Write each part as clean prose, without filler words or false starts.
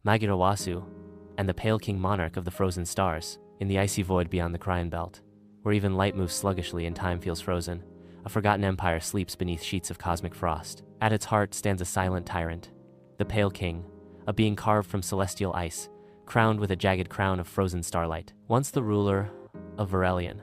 Magirawasu, and the Pale King Monarch of the Frozen Stars, in the icy void beyond the Cryon Belt, where even light moves sluggishly and time feels frozen. A forgotten empire sleeps beneath sheets of cosmic frost. At its heart stands a silent tyrant, the Pale King, a being carved from celestial ice, crowned with a jagged crown of frozen starlight. Once the ruler of Verelion,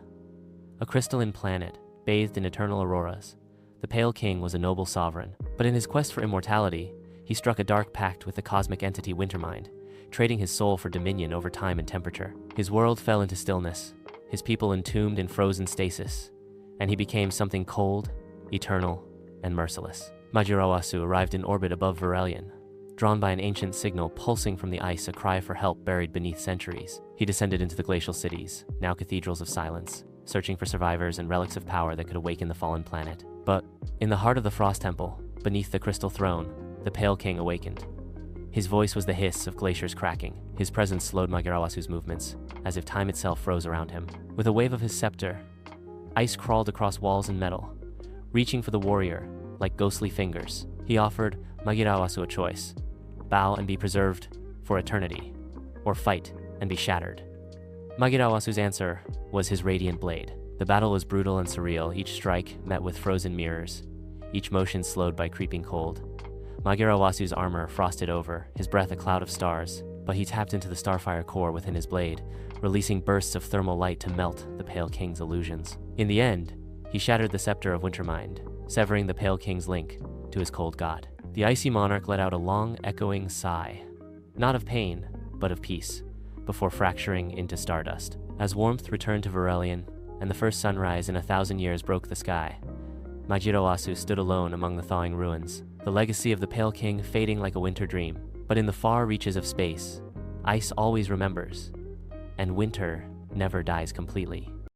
a crystalline planet bathed in eternal auroras, the Pale King was a noble sovereign. But in his quest for immortality, he struck a dark pact with the cosmic entity Wintermind, trading his soul for dominion over time and temperature. His world fell into stillness, his people entombed in frozen stasis, and he became something cold, eternal, and merciless. Magirawasu arrived in orbit above Verelion, drawn by an ancient signal pulsing from the ice, a cry for help buried beneath centuries. He descended into the glacial cities, now cathedrals of silence, searching for survivors and relics of power that could awaken the fallen planet. But in the heart of the Frost Temple, beneath the crystal throne, the Pale King awakened. His voice was the hiss of glaciers cracking. His presence slowed Magirawasu's movements, as if time itself froze around him. With a wave of his scepter, ice crawled across walls and metal, reaching for the warrior like ghostly fingers. He offered Magirawasu a choice: bow and be preserved for eternity, or fight and be shattered. Magirawasu's answer was his radiant blade. The battle was brutal and surreal, each strike met with frozen mirrors, each motion slowed by creeping cold. Magirawasu's armor frosted over, his breath a cloud of stars, but he tapped into the starfire core within his blade, releasing bursts of thermal light to melt the Pale King's illusions. In the end, he shattered the scepter of Wintermind, severing the Pale King's link to his cold god. The icy monarch let out a long, echoing sigh, not of pain, but of peace, before fracturing into stardust. As warmth returned to Verelion, and the first sunrise in 1,000 years broke the sky, Magirawasu stood alone among the thawing ruins, the legacy of the Pale King fading like a winter dream. But in the far reaches of space, ice always remembers, and winter never dies completely.